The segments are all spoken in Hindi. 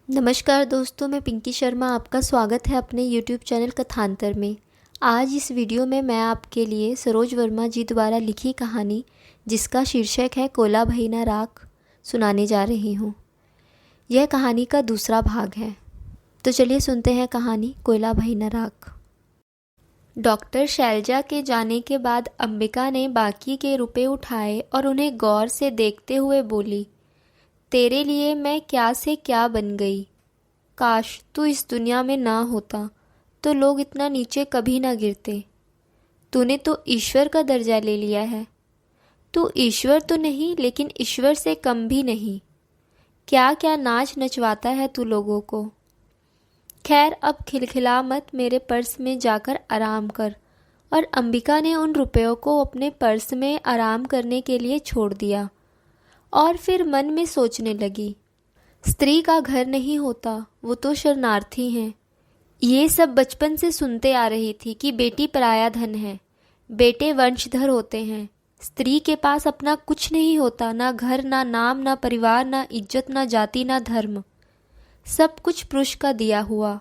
नमस्कार दोस्तों, मैं पिंकी शर्मा। आपका स्वागत है अपने YouTube चैनल कथांतर में। आज इस वीडियो में मैं आपके लिए सरोज वर्मा जी द्वारा लिखी कहानी जिसका शीर्षक है कोला भई ना राख सुनाने जा रही हूँ। यह कहानी का दूसरा भाग है, तो चलिए सुनते हैं कहानी कोला भई ना राख। डॉक्टर शैलजा के जाने के बाद अंबिका ने बाकी के रुपए उठाए और उन्हें गौर से देखते हुए बोली, तेरे लिए मैं क्या से क्या बन गई। काश तू इस दुनिया में ना होता तो लोग इतना नीचे कभी ना गिरते। तूने तो ईश्वर का दर्जा ले लिया है। तू ईश्वर तो नहीं, लेकिन ईश्वर से कम भी नहीं। क्या क्या नाच नचवाता है तू लोगों को। खैर, अब खिलखिला मत, मेरे पर्स में जाकर आराम कर। और अंबिका ने उन रुपयों को अपने पर्स में आराम करने के लिए छोड़ दिया और फिर मन में सोचने लगी, स्त्री का घर नहीं होता, वो तो शरणार्थी हैं। ये सब बचपन से सुनते आ रही थी कि बेटी पराया धन है, बेटे वंशधर होते हैं। स्त्री के पास अपना कुछ नहीं होता, ना घर, ना नाम, ना परिवार, ना इज्जत, ना जाति, ना धर्म। सब कुछ पुरुष का दिया हुआ।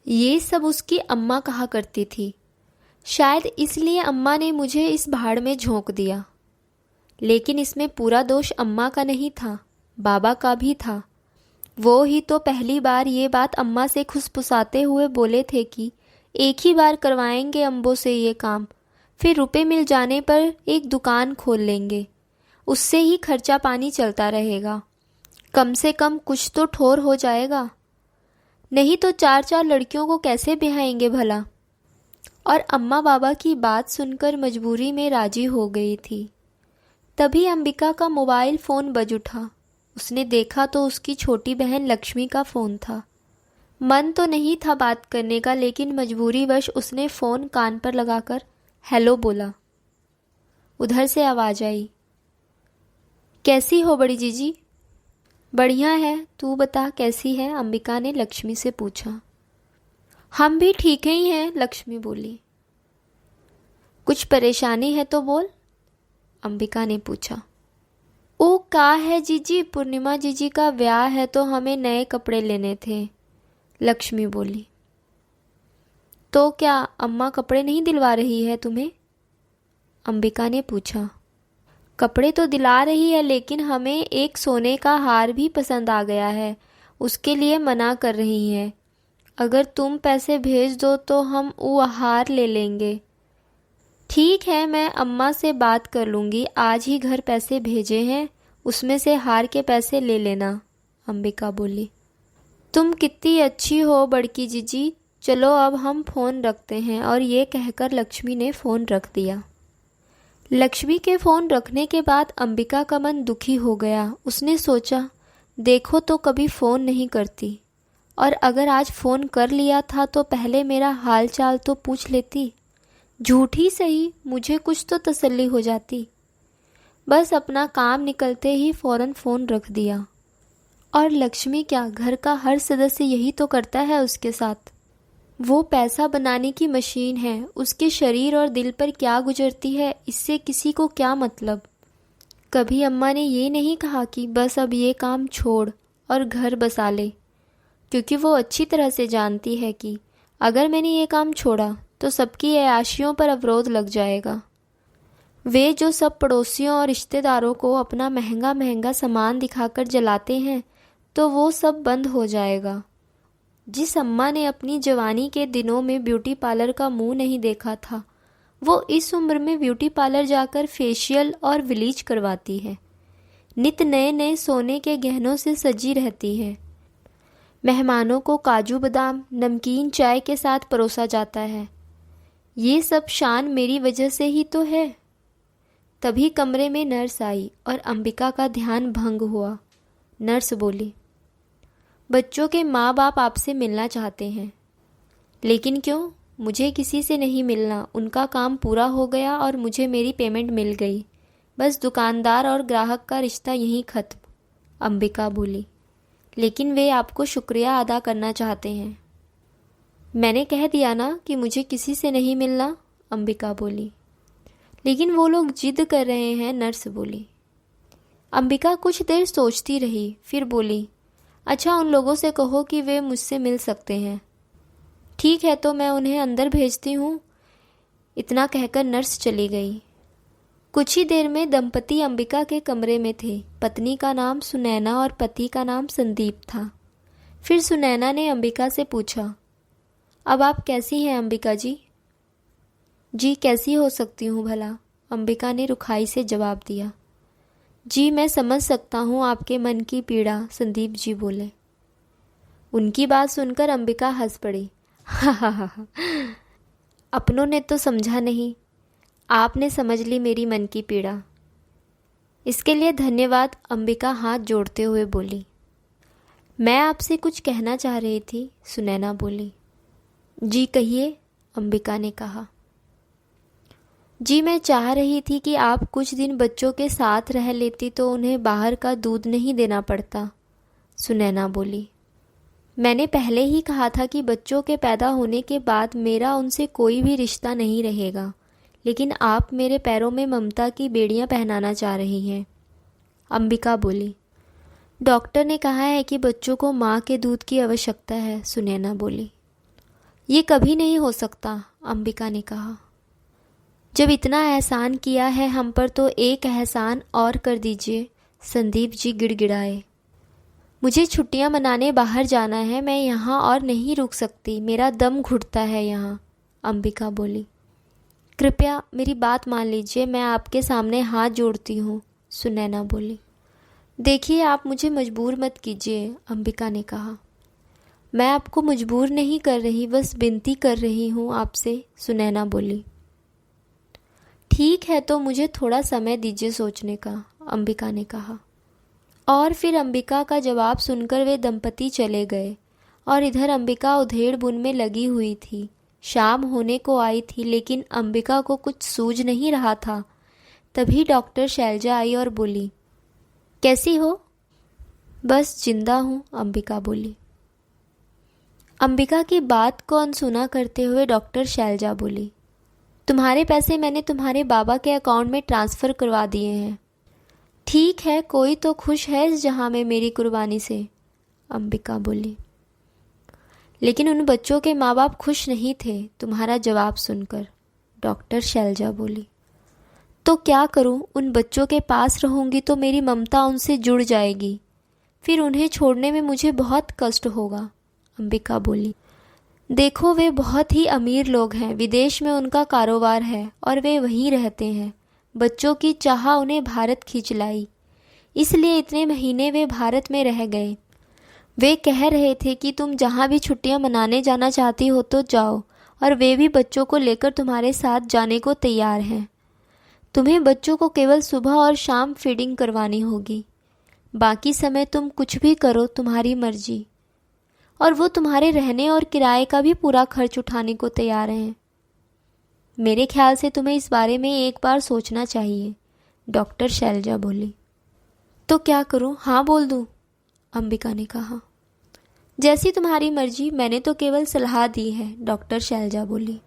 ये सब उसकी अम्मा कहा करती थी। शायद इसलिए अम्मा ने मुझे इस भाड़ में झोंक दिया। लेकिन इसमें पूरा दोष अम्मा का नहीं था, बाबा का भी था। वो ही तो पहली बार ये बात अम्मा से खुसफुसाते हुए बोले थे कि एक ही बार करवाएंगे अम्बो से ये काम, फिर रुपए मिल जाने पर एक दुकान खोल लेंगे, उससे ही खर्चा पानी चलता रहेगा। कम से कम कुछ तो ठोर हो जाएगा, नहीं तो चार चार लड़कियों को कैसे ब्याहेंगे भला। और अम्मा बाबा की बात सुनकर मजबूरी में राजी हो गई थी। तभी अंबिका का मोबाइल फ़ोन बज उठा। उसने देखा तो उसकी छोटी बहन लक्ष्मी का फ़ोन था। मन तो नहीं था बात करने का, लेकिन मजबूरीवश उसने फ़ोन कान पर लगाकर हेलो बोला। उधर से आवाज़ आई, कैसी हो बड़ी जीजी। बढ़िया है, तू बता कैसी है, अंबिका ने लक्ष्मी से पूछा। हम भी ठीक ही हैं, लक्ष्मी बोली। कुछ परेशानी है तो बोल, अंबिका ने पूछा। ओ का है जीजी, पूर्णिमा जीजी का ब्याह है तो हमें नए कपड़े लेने थे, लक्ष्मी बोली। तो क्या अम्मा कपड़े नहीं दिलवा रही है तुम्हें, अंबिका ने पूछा। कपड़े तो दिला रही है, लेकिन हमें एक सोने का हार भी पसंद आ गया है, उसके लिए मना कर रही है। अगर तुम पैसे भेज दो तो हम वो हार ले लेंगे। ठीक है, मैं अम्मा से बात कर लूँगी, आज ही घर पैसे भेजे हैं, उसमें से हार के पैसे ले लेना, अंबिका बोली। तुम कितनी अच्छी हो बड़की जीजी, चलो अब हम फ़ोन रखते हैं। और ये कहकर लक्ष्मी ने फ़ोन रख दिया। लक्ष्मी के फ़ोन रखने के बाद अंबिका का मन दुखी हो गया। उसने सोचा, देखो तो कभी फ़ोन नहीं करती, और अगर आज फ़ोन कर लिया था तो पहले मेरा हाल चाल तो पूछ लेती। झूठी सही, मुझे कुछ तो तसल्ली हो जाती। बस अपना काम निकलते ही फ़ौरन फ़ोन रख दिया। और लक्ष्मी क्या, घर का हर सदस्य यही तो करता है उसके साथ। वो पैसा बनाने की मशीन है, उसके शरीर और दिल पर क्या गुजरती है इससे किसी को क्या मतलब। कभी अम्मा ने ये नहीं कहा कि बस अब ये काम छोड़ और घर बसा ले, क्योंकि वो अच्छी तरह से जानती है कि अगर मैंने ये काम छोड़ा तो सबकी अय्याशियों पर अवरोध लग जाएगा। वे जो सब पड़ोसियों और रिश्तेदारों को अपना महंगा महंगा सामान दिखाकर जलाते हैं, तो वो सब बंद हो जाएगा। जिस अम्मा ने अपनी जवानी के दिनों में ब्यूटी पार्लर का मुंह नहीं देखा था, वो इस उम्र में ब्यूटी पार्लर जाकर फेशियल और ब्लीच करवाती है। नित नए नए सोने के गहनों से सजी रहती है। मेहमानों को काजू बादाम नमकीन चाय के साथ परोसा जाता है। ये सब शान मेरी वजह से ही तो है। तभी कमरे में नर्स आई और अंबिका का ध्यान भंग हुआ। नर्स बोली, बच्चों के माँ बाप आपसे मिलना चाहते हैं। लेकिन क्यों, मुझे किसी से नहीं मिलना, उनका काम पूरा हो गया और मुझे मेरी पेमेंट मिल गई। बस दुकानदार और ग्राहक का रिश्ता यहीं खत्म, अंबिका बोली। लेकिन वे आपको शुक्रिया अदा करना चाहते हैं। मैंने कह दिया ना कि मुझे किसी से नहीं मिलना, अंबिका बोली। लेकिन वो लोग जिद कर रहे हैं, नर्स बोली। अंबिका कुछ देर सोचती रही, फिर बोली, अच्छा, उन लोगों से कहो कि वे मुझसे मिल सकते हैं। ठीक है, तो मैं उन्हें अंदर भेजती हूँ। इतना कहकर नर्स चली गई। कुछ ही देर में दंपति अंबिका के कमरे में थे। पत्नी का नाम सुनैना और पति का नाम संदीप था। फिर सुनैना ने अंबिका से पूछा, अब आप कैसी हैं अंबिका जी? जी, कैसी हो सकती हूँ भला? अंबिका ने रुखाई से जवाब दिया। जी, मैं समझ सकता हूँ आपके मन की पीड़ा, संदीप जी बोले। उनकी बात सुनकर अंबिका हंस पड़ी। हा हा हा, अपनों ने तो समझा नहीं, आपने समझ ली मेरी मन की पीड़ा। इसके लिए धन्यवाद, अंबिका हाथ जोड़ते हुए बोली। मैं आपसे कुछ कहना चाह रही थी, सुनैना बोली। जी कहिए, अंबिका ने कहा। जी, मैं चाह रही थी कि आप कुछ दिन बच्चों के साथ रह लेती तो उन्हें बाहर का दूध नहीं देना पड़ता, सुनैना बोली। मैंने पहले ही कहा था कि बच्चों के पैदा होने के बाद मेरा उनसे कोई भी रिश्ता नहीं रहेगा, लेकिन आप मेरे पैरों में ममता की बेड़ियां पहनाना चाह रही हैं, अंबिका बोली। डॉक्टर ने कहा है कि बच्चों को माँ के दूध की आवश्यकता है, सुनैना बोली। ये कभी नहीं हो सकता, अंबिका ने कहा। जब इतना एहसान किया है हम पर तो एक एहसान और कर दीजिए, संदीप जी गिड़गिड़ाए। मुझे छुट्टियां मनाने बाहर जाना है, मैं यहाँ और नहीं रुक सकती, मेरा दम घुटता है यहाँ, अंबिका बोली। कृपया मेरी बात मान लीजिए, मैं आपके सामने हाथ जोड़ती हूँ, सुनैना बोली। देखिए, आप मुझे मजबूर मत कीजिए, अंबिका ने कहा। मैं आपको मजबूर नहीं कर रही, बस विनती कर रही हूँ आपसे, सुनैना बोली। ठीक है, तो मुझे थोड़ा समय दीजिए सोचने का, अंबिका ने कहा। और फिर अंबिका का जवाब सुनकर वे दंपति चले गए और इधर अंबिका उधेड़ बुन में लगी हुई थी। शाम होने को आई थी, लेकिन अंबिका को कुछ सूझ नहीं रहा था। तभी डॉक्टर शैलजा आई और बोली, कैसी हो? बस जिंदा हूँ, अंबिका बोली। अंबिका की बात को अनसुना करते हुए डॉक्टर शैलजा बोली, तुम्हारे पैसे मैंने तुम्हारे बाबा के अकाउंट में ट्रांसफ़र करवा दिए हैं। ठीक है, कोई तो खुश है इस जहां में मेरी कुर्बानी से, अंबिका बोली। लेकिन उन बच्चों के माँ बाप खुश नहीं थे तुम्हारा जवाब सुनकर, डॉक्टर शैलजा बोली। तो क्या करूं, उन बच्चों के पास रहूंगी तो मेरी ममता उनसे जुड़ जाएगी, फिर उन्हें छोड़ने में मुझे बहुत कष्ट होगा, अंबिका बोली। देखो, वे बहुत ही अमीर लोग हैं, विदेश में उनका कारोबार है और वे वहीं रहते हैं। बच्चों की चाह उन्हें भारत खींच लाई, इसलिए इतने महीने वे भारत में रह गए। वे कह रहे थे कि तुम जहाँ भी छुट्टियाँ मनाने जाना चाहती हो तो जाओ, और वे भी बच्चों को लेकर तुम्हारे साथ जाने को तैयार हैं। तुम्हें बच्चों को केवल सुबह और शाम फीडिंग करवानी होगी, बाकी समय तुम कुछ भी करो, तुम्हारी मर्जी। और वो तुम्हारे रहने और किराए का भी पूरा खर्च उठाने को तैयार हैं। मेरे ख्याल से तुम्हें इस बारे में एक बार सोचना चाहिए, डॉक्टर शैलजा बोली। तो क्या करूं, हाँ बोल दूं, अंबिका ने कहा। जैसी तुम्हारी मर्जी, मैंने तो केवल सलाह दी है, डॉक्टर शैलजा बोली।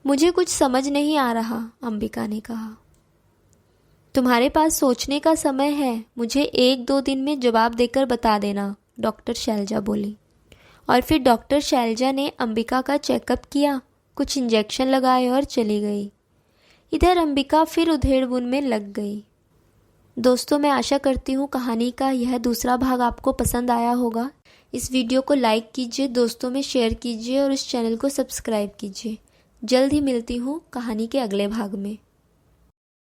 मुझे कुछ समझ नहीं आ रहा, अंबिका ने कहा। तुम्हारे पास सोचने का समय है, मुझे 1-2 दिन में जवाब देकर बता देना, डॉक्टर शैलजा बोली। और फिर डॉक्टर शैलजा ने अंबिका का चेकअप किया, कुछ इंजेक्शन लगाए और चली गई। इधर अंबिका फिर उधेड़बुन में लग गई। दोस्तों, मैं आशा करती हूँ कहानी का यह दूसरा भाग आपको पसंद आया होगा। इस वीडियो को लाइक कीजिए, दोस्तों में शेयर कीजिए और इस चैनल को सब्सक्राइब कीजिए। जल्द ही मिलती हूँ कहानी के अगले भाग में।